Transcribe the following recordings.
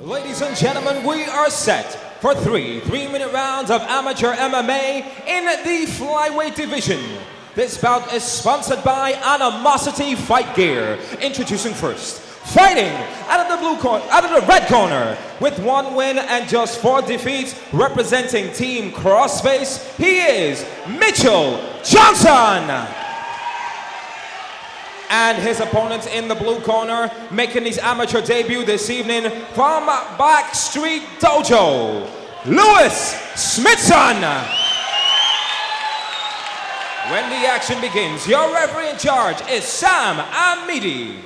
Ladies and gentlemen, we are set for three-minute rounds of amateur MMA in the Flyweight division. This bout is sponsored by Animosity Fight Gear. Introducing first, fighting out of the red corner, with 1 win and just 4 defeats, representing Team Crossface, he is Mitchell Johnson. And his opponent in the blue corner, making his amateur debut this evening from Backstreet Dojo, Lewis Smithson. When the action begins, your referee in charge is Sam Amidi.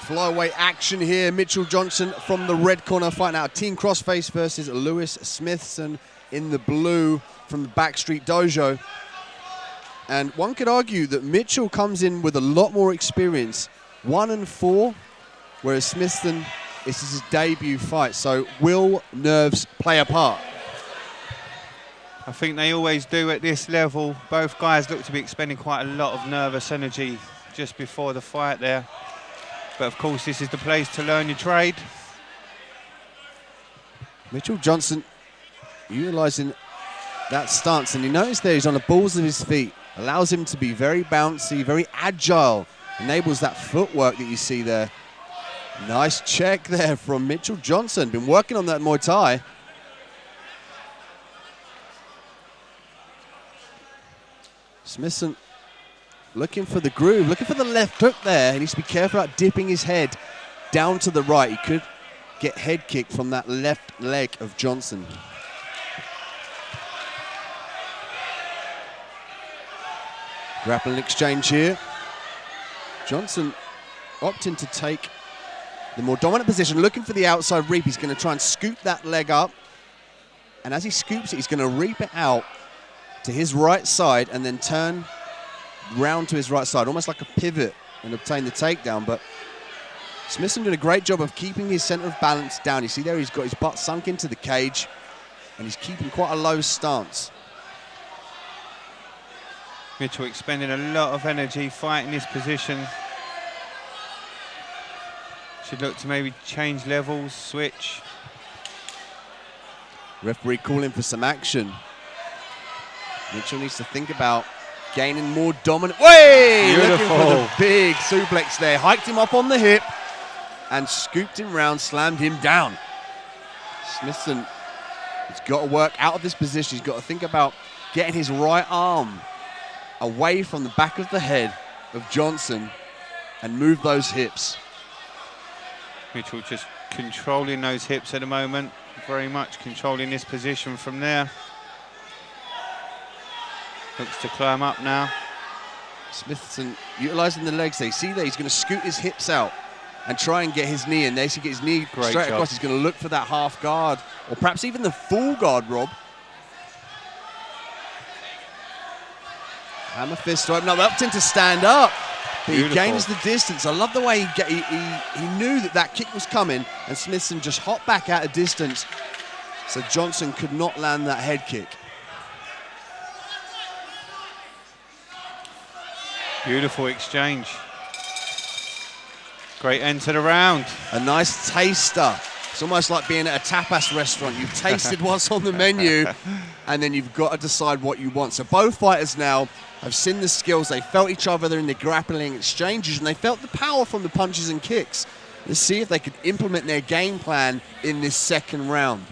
Flyweight action here. Mitchell Johnson from the red corner fighting out Team Crossface versus Lewis Smithson in the blue from the Backstreet Dojo. And one could argue that Mitchell comes in with a lot more experience, 1-4, whereas Smithson, this is his debut fight. So will nerves play a part? I think they always do at this level. Both guys look to be expending quite a lot of nervous energy just before the fight there. But of course, this is the place to learn your trade. Mitchell Johnson utilising that stance, and you notice there he's on the balls of his feet. Allows him to be very bouncy, very agile. Enables that footwork that you see there. Nice check there from Mitchell Johnson. Been working on that Muay Thai. Smithson looking for the groove, looking for the left hook there. He needs to be careful about dipping his head down to the right. He could get head kicked from that left leg of Johnson. Grappling exchange here. Johnson opting to take the more dominant position, looking for the outside reap. He's going to try and scoop that leg up. And as he scoops it, he's going to reap it out to his right side and then turn round to his right side, almost like a pivot, and obtain the takedown. But Smithson did a great job of keeping his center of balance down. You see there he's got his butt sunk into the cage and he's keeping quite a low stance. Mitchell expending a lot of energy fighting this position. Should look to maybe change levels, switch. Referee calling for some action. Mitchell needs to think about gaining more dominant. Way! Looking for the big suplex there. Hiked him up on the hip and scooped him round, slammed him down. Smithson has got to work out of this position. He's got to think about getting his right arm away from the back of the head of Johnson and move those hips. Mitchell just controlling those hips at the moment. Very much controlling this position from there. Looks to climb up now. Smithson utilising the legs there. You see there, he's going to scoot his hips out and try and get his knee in there. So he gets his knee straight across. He's going to look for that half guard, or perhaps even the full guard, Rob. Hammer fist to open up, helped him to stand up. But he gains the distance. I love the way he knew that kick was coming, and Smithson just hopped back out of distance, so Johnson could not land that head kick. Beautiful exchange. Great end to the round. A nice taster. It's almost like being at a tapas restaurant. You've tasted what's on the menu, and then you've got to decide what you want. So both fighters now have seen the skills. They felt each other in the grappling exchanges, and they felt the power from the punches and kicks. Let's see if they could implement their game plan in this second round.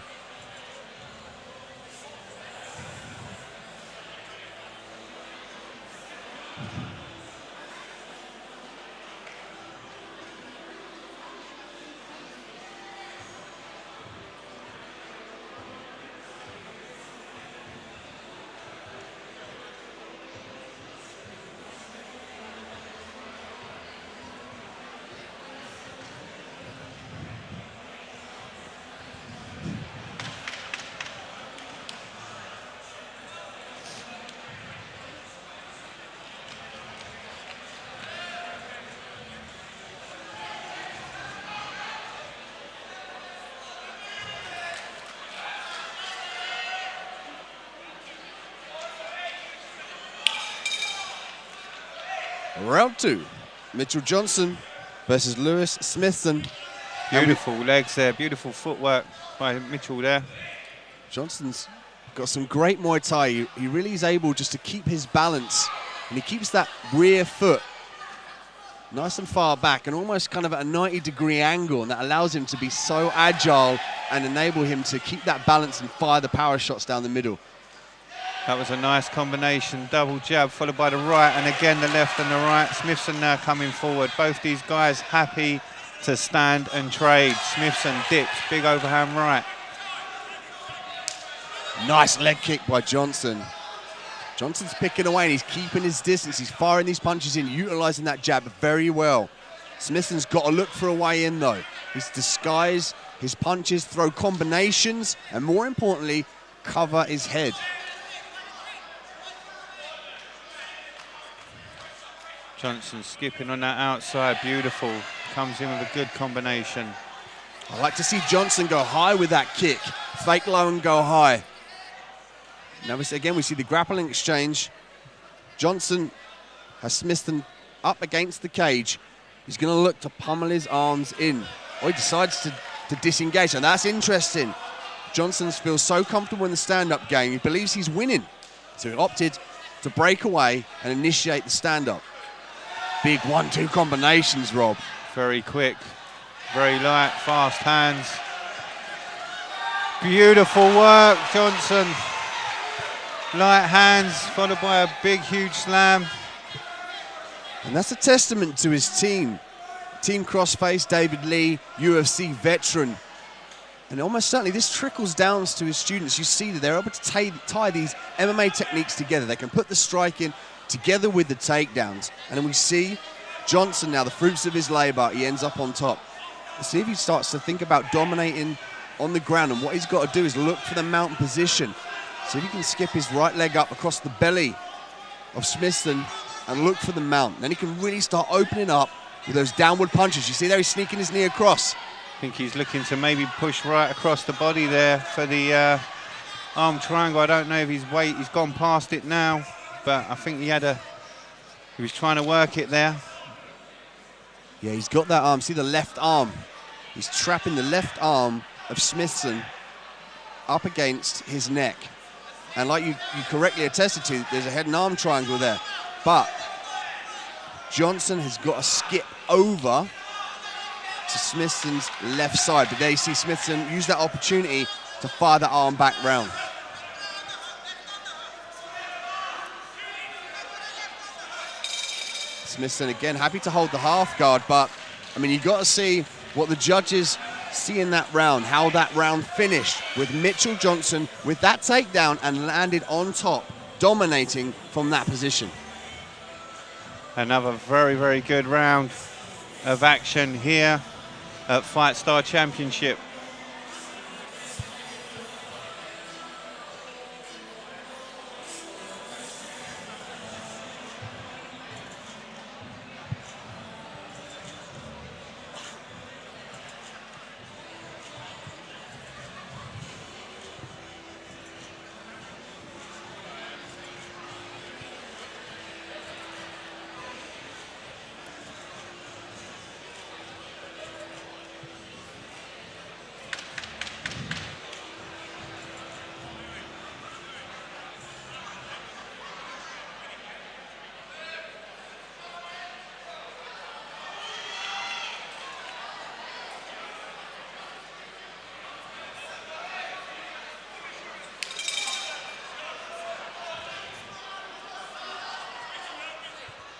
Round 2. Mitchell Johnson versus Lewis Smithson. Beautiful legs there, beautiful footwork by Mitchell there. Johnson's got some great Muay Thai. He really is able just to keep his balance, and he keeps that rear foot nice and far back and almost kind of at a 90-degree angle, and that allows him to be so agile and enable him to keep that balance and fire the power shots down the middle. That was a nice combination, double jab followed by the right, and again the left and the right. Smithson now coming forward. Both these guys happy to stand and trade. Smithson dips, big overhand right. Nice leg kick by Johnson. Johnson's picking away and he's keeping his distance. He's firing these punches in, utilising that jab very well. Smithson's got to look for a way in though. He's disguise his punches, throw combinations, and more importantly, cover his head. Johnson skipping on that outside, beautiful. Comes in with a good combination. I like to see Johnson go high with that kick. Fake low and go high. Now, again, we see the grappling exchange. Johnson has Smithson up against the cage. He's going to look to pummel his arms in. Oh, he decides to disengage, and that's interesting. Johnson feels so comfortable in the stand-up game. He believes he's winning. So he opted to break away and initiate the stand-up. Big 1-2 combinations, Rob. Very quick, very light, fast hands. Beautiful work, Johnson. Light hands, followed by a big, huge slam. And that's a testament to his team. Team Crossface, David Lee, UFC veteran. And almost certainly this trickles down to his students. You see that they're able to tie these MMA techniques together. They can put the strike in together with the takedowns. And then we see Johnson now, the fruits of his labor, he ends up on top. Let's see if he starts to think about dominating on the ground, and what he's got to do is look for the mount position. See if he can skip his right leg up across the belly of Smithson and look for the mount. Then he can really start opening up with those downward punches. You see there, he's sneaking his knee across. I think he's looking to maybe push right across the body there for the arm triangle. I don't know if his weight, he's gone past it now, but I think he was trying to work it there. Yeah, he's got that arm. See the left arm. He's trapping the left arm of Smithson up against his neck. And like you correctly attested to, there's a head and arm triangle there. But Johnson has got to skip over to Smithson's left side. But there you see Smithson use that opportunity to fire the arm back round. Smithson again happy to hold the half guard, but I mean, you've got to see what the judges see in that round, how that round finished with Mitchell Johnson with that takedown and landed on top, dominating from that position. Another very, very good round of action here at FightStar Championship.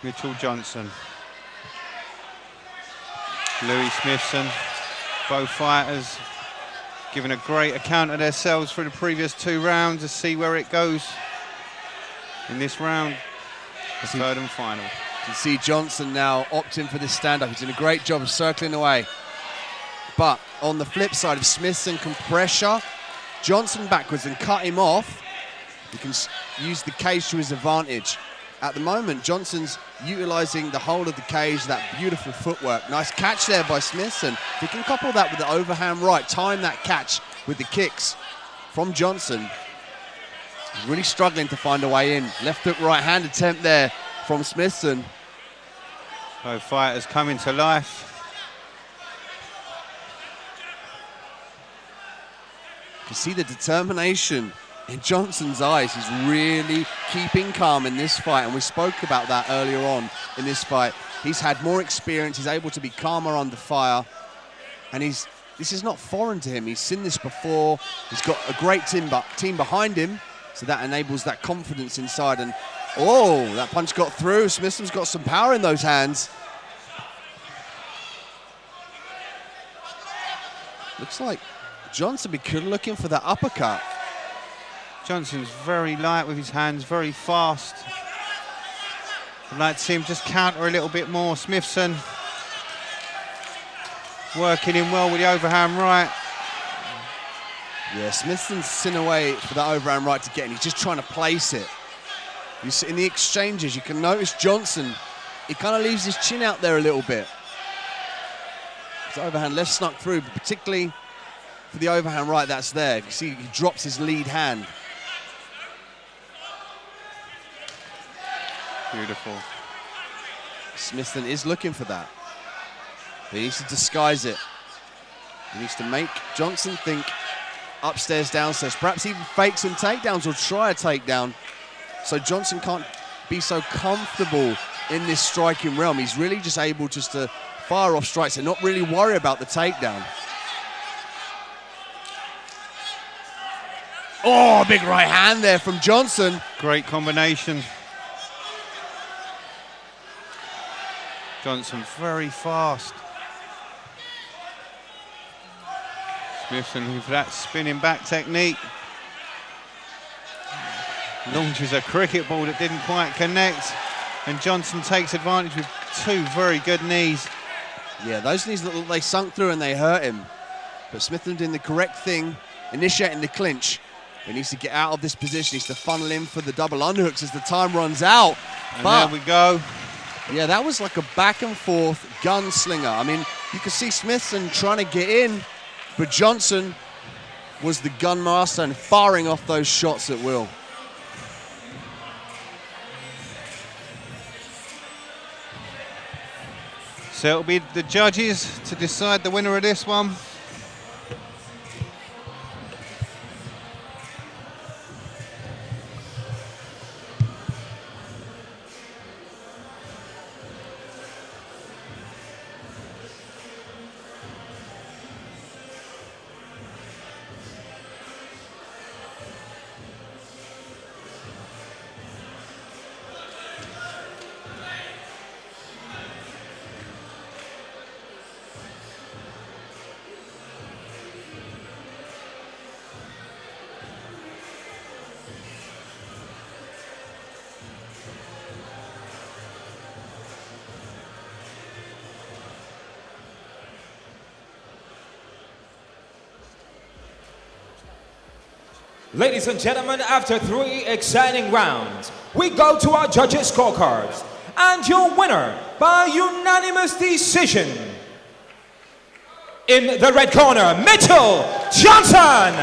Mitchell Johnson, Louis Smithson, both fighters giving a great account of themselves for the previous 2 rounds. To see where it goes in this round, the third and final. You can see Johnson now opting for this stand-up. He's doing a great job of circling away. But on the flip side, if Smithson can pressure Johnson backwards and cut him off, he can use the cage to his advantage. At the moment, Johnson's utilising the whole of the cage, that beautiful footwork. Nice catch there by Smithson. If he can couple that with the overhand right, time that catch with the kicks from Johnson. He's really struggling to find a way in. Left hook, right hand attempt there from Smithson. Both fighters coming to life. You can see the determination in Johnson's eyes. He's really keeping calm in this fight, and we spoke about that earlier on in this fight. He's had more experience, he's able to be calmer under fire, and this is not foreign to him. He's seen this before. He's got a great team behind him, so that enables that confidence inside. And oh, that punch got through. Smithson's got some power in those hands. Looks like Johnson be looking for that uppercut. Johnson's very light with his hands, very fast. I'd like to see him just counter a little bit more. Smithson working in well with the overhand right. Yeah, Smithson's seen away for that overhand right to get in. He's just trying to place it. You see in the exchanges, you can notice Johnson, he kind of leaves his chin out there a little bit. His overhand left snuck through, but particularly for the overhand right that's there. You see he drops his lead hand. Beautiful. Smithson is looking for that. He needs to disguise it. He needs to make Johnson think upstairs, downstairs. Perhaps even fake some takedowns or try a takedown. So Johnson can't be so comfortable in this striking realm. He's really just able just to fire off strikes and not really worry about the takedown. Oh, big right hand there from Johnson. Great combination. Johnson very fast. Smithson with that spinning back technique. Launches a cricket ball that didn't quite connect. And Johnson takes advantage with two very good knees. Yeah, those knees look like they sunk through and they hurt him. But Smithson doing the correct thing, initiating the clinch. He needs to get out of this position. He needs to funnel in for the double underhooks as the time runs out. And but there we go. Yeah, that was like a back and forth gunslinger. I mean, you could see Smithson trying to get in, but Johnson was the gun master and firing off those shots at will. So it'll be the judges to decide the winner of this one. Ladies and gentlemen, after 3 exciting rounds, we go to our judges' scorecards. And your winner by unanimous decision, in the red corner, Mitchell Johnson.